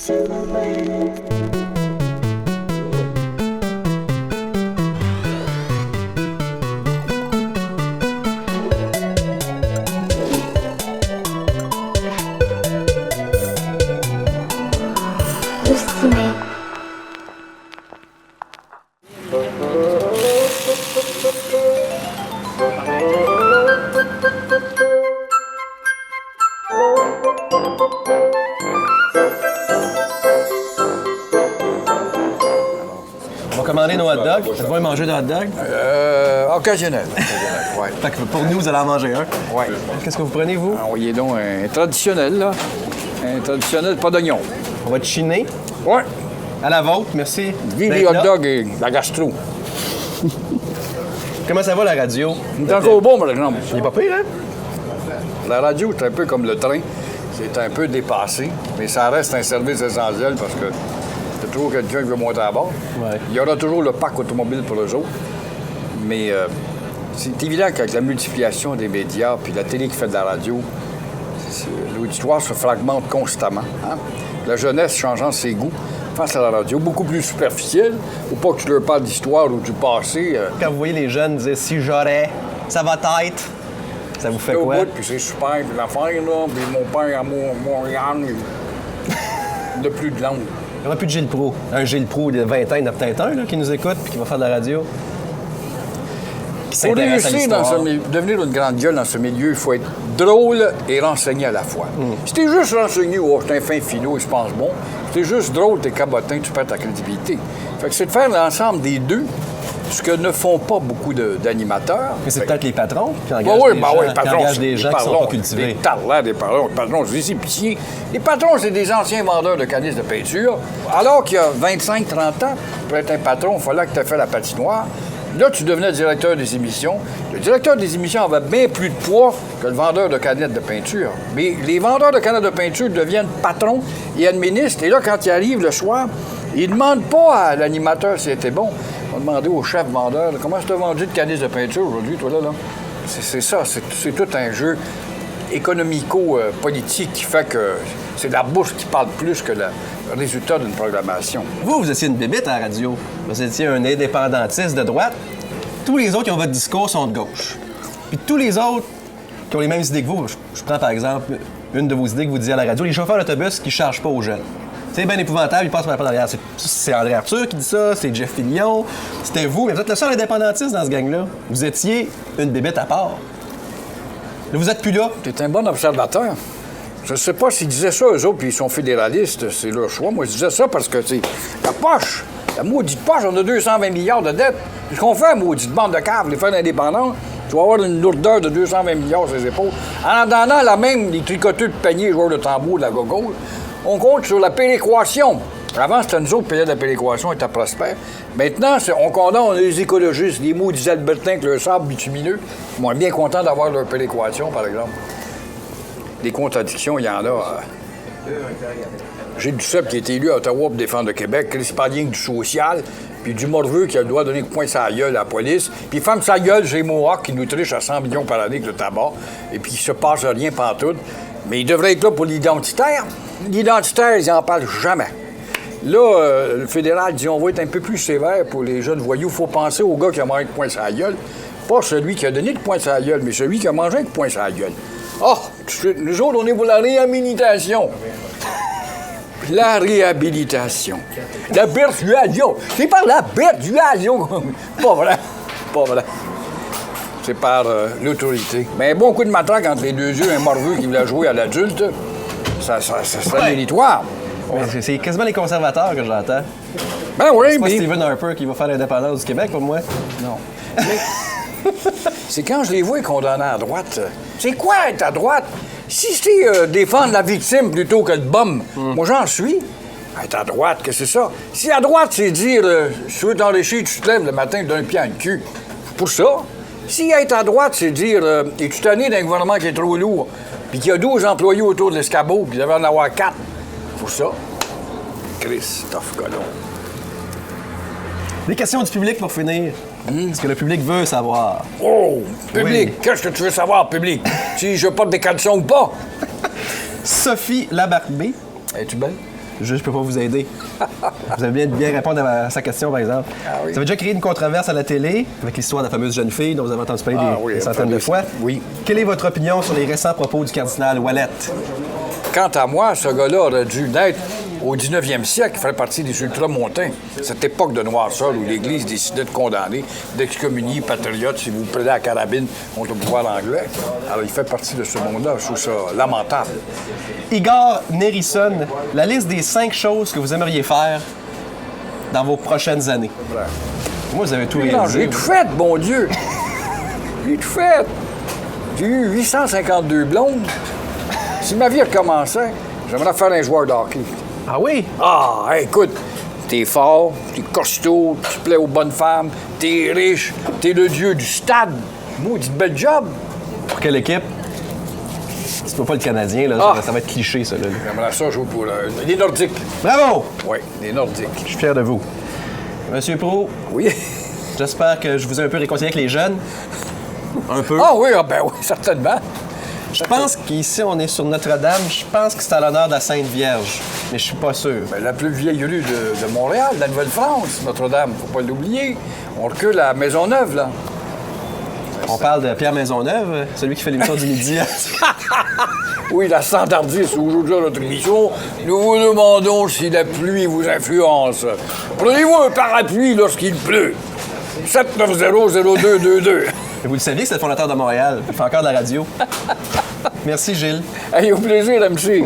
On va commander nos hot dogs. Vous allez manger de hot dogs? Occasionnel. Ouais. Fait que pour nous, vous allez en manger un. Ouais. Qu'est-ce que vous prenez, vous? Envoyez donc un traditionnel, là. Un traditionnel, pas d'oignon. On va chiner. Ouais. À la vôtre, merci. Vive d'être les hot là. dogs et la gastro. Comment ça va, la radio? C'est encore bon, par exemple. Il est pas pire, hein? La radio, c'est un peu comme le train. C'est un peu dépassé, mais ça reste un service essentiel parce que c'est toujours quelqu'un qui veut monter à bord. Ouais. Il y aura toujours le parc automobile pour eux autres. Mais c'est évident qu'avec la multiplication des médias puis la télé qui fait de la radio, l'auditoire se fragmente constamment. Hein? La jeunesse changeant ses goûts face à la radio, beaucoup plus superficielle, ou pas que tu leur parles d'histoire ou du passé. Quand vous voyez les jeunes dire « si j'aurais, ça va être », ça vous fait Au quoi? bout, puis c'est super, puis l'affaire, là, puis mon père à Montréal, il n'a plus de langue. Il n'y aura plus de Gilles Proulx. Un Gilles Proulx de 20 ans, il y en a peut-être un là, qui nous écoute et qui va faire de la radio. Qui Pour s'intéresse à réussir l'histoire. devenir une grande gueule dans ce milieu, il faut être drôle et renseigné à la fois. Si t'es juste renseigné, oh, c'est un fin philo, il se pense bon. Si t'es juste drôle, t'es cabotin, tu perds ta crédibilité. Fait que c'est de faire l'ensemble des deux, ce que ne font pas beaucoup d'animateurs. Mais c'est peut-être les patrons qui Ben engagent oui, des ben gens, oui, qui patrons, engagent des gens qui ne sont pas cultivés. Des tarlats, des patrons. Les patrons, je dis pitié. Les patrons, c'est des anciens vendeurs de calices de peinture. Alors qu'il y a 25-30 ans, pour être un patron, il fallait que tu aies fait la patinoire. Là, tu devenais directeur des émissions. Le directeur des émissions avait bien plus de poids que le vendeur de canettes de peinture. Mais les vendeurs de canettes de peinture deviennent patrons et administrent. Et là, quand ils arrivent le soir, ils ne demandent pas à l'animateur si c'était bon. Ils vont demander au chef vendeur « Comment tu as vendu de canettes de peinture aujourd'hui, toi, là? » C'est ça, c'est tout un jeu économico-politique qui fait que c'est la bourse qui parle plus que le résultat d'une programmation. Vous étiez une bébite à la radio. Vous étiez un indépendantiste de droite. Tous les autres qui ont votre discours sont de gauche. Puis tous les autres qui ont les mêmes idées que vous, je prends par exemple une de vos idées que vous disiez à la radio, les chauffeurs d'autobus qui ne chargent pas aux jeunes. C'est bien épouvantable, ils passent par la porte derrière. C'est André Arthur qui dit ça, c'est Jeff Fillion, c'était vous, mais vous êtes le seul indépendantiste dans ce gang-là. Vous étiez une bébête à part. Là, vous êtes plus là. T'es un bon observateur. Je sais pas s'ils disaient ça, eux autres, puis ils sont fédéralistes, c'est leur choix. Moi, je disais ça parce que c'est la poche. La maudite poche, on a 220 milliards de dettes. Qu'est-ce qu'on fait, maudite bande de caves, les faire indépendants? Tu vas avoir une lourdeur de 220 milliards sur les épaules. En attendant, là même, les tricoteux de panier, joueurs de tambour, de la gogo, on compte sur la péréquation. Avant, c'était nous autres qui payaient la péréquation, était prospère. Maintenant, on condamne les écologistes, les maudits albertains avec leur sable bitumineux. Ils vont être bien contents d'avoir leur péréquation, par exemple. Des contradictions, il y en a. Gilles Duceppe, qui a été élu à Ottawa pour défendre le Québec, Chris Padien du social, puis du morveux qui a le droit de donner un point sa gueule à la police, puis ferme sa gueule, j'ai Mohawk qui nous triche à 100 millions par année avec le tabac, et puis il se passe rien pantoute. Mais il devrait être là pour l'identitaire. L'identitaire, ils n'en parlent jamais. Là, le fédéral dit on va être un peu plus sévère pour les jeunes voyous. Il faut penser au gars qui a mangé de poing sur la gueule. Pas celui qui a donné de poing sur la gueule, mais celui qui a mangé de poing sur la gueule. Ah! Nous autres, on est pour la réhabilitation. La réhabilitation. La persuasion. C'est par la persuasion. Pas vrai. Pas vrai. C'est par l'autorité. Mais un bon coup de matraque entre les deux yeux, un morveux qui voulait jouer à l'adulte, ça serait méritoire. C'est quasiment les conservateurs que j'entends. Ben oui, C'est pas mais... Stephen Harper qui va faire l'indépendance du Québec, pour moi. Non. Mais c'est quand je les vois condamnés à droite. C'est quoi être à droite? Si c'est défendre la victime plutôt que le bum, moi j'en suis. Être à droite, qu'est-ce que c'est ça? Si à droite, c'est dire si tu veux t'enrichir, tu te lèves le matin d'un pied à le cul. Pour ça. Si être à droite, c'est dire es-tu tanné d'un gouvernement qui est trop lourd, puis qu'il y a 12 employés autour de l'escabeau, puis il devrait en avoir 4. Pour ça. Christophe Colomb. Des questions du public pour finir. Ce que le public veut savoir. Oh, public, Oui. qu'est-ce que tu veux savoir, public? Si je porte des caleçons ou pas? Sophie Labarbé. Es-tu belle? Je peux pas vous aider. Vous avez bien répondre à sa question, par exemple. Ah oui. Vous avez déjà créé une controverse à la télé avec l'histoire de la fameuse jeune fille dont vous avez entendu parler des centaines de fois. Oui. Quelle est votre opinion sur les récents propos du cardinal Ouellet? Quant à moi, ce gars-là aurait dû naître au 19e siècle. Il ferait partie des ultramontains. Cette époque de noirceur où l'Église décidait de condamner, d'excommunier patriotes si vous prenez la carabine contre le pouvoir anglais. Alors, il fait partie de ce monde-là. Je trouve ça lamentable. Igor Nerisson, la liste des 5 choses que vous aimeriez faire dans vos prochaines années. Ouais. Moi, vous avez tout Non, réalisé. j'ai tout fait, bon Dieu. J'ai tout fait. J'ai eu 852 blondes. Si ma vie recommençait, j'aimerais faire un joueur de hockey. Ah oui? Ah, hey, écoute, t'es fort, t'es costaud, tu plais aux bonnes femmes, t'es riche, t'es le dieu du stade. Maudit bel job. Pour quelle équipe? C'est pas le Canadien, là. Ah. Ça va être cliché, ça, là. J'aimerais ça jouer pour les Nordiques. Bravo! Oui, les Nordiques. Je suis fier de vous. Monsieur Pro, Oui. j'espère que je vous ai un peu réconcilié avec les jeunes. Un peu. Ah oui, ben oui, certainement. Je pense qu'ici, on est sur Notre-Dame. Je pense que c'est à l'honneur de la Sainte Vierge. Mais je suis pas sûr. Ben, la plus vieille rue de Montréal, de la Nouvelle-France, Notre-Dame, faut pas l'oublier. On recule à Maisonneuve, là. On parle de Pierre Maisonneuve, celui qui fait l'émission du midi. Oui, la standardiste aujourd'hui à notre émission. Nous vous demandons si la pluie vous influence. Prenez-vous un parapluie lorsqu'il pleut. 790-0222. Vous le saviez que c'est le fondateur de Montréal. Il fait encore de la radio. Merci, Gilles. Hey, au plaisir, MC.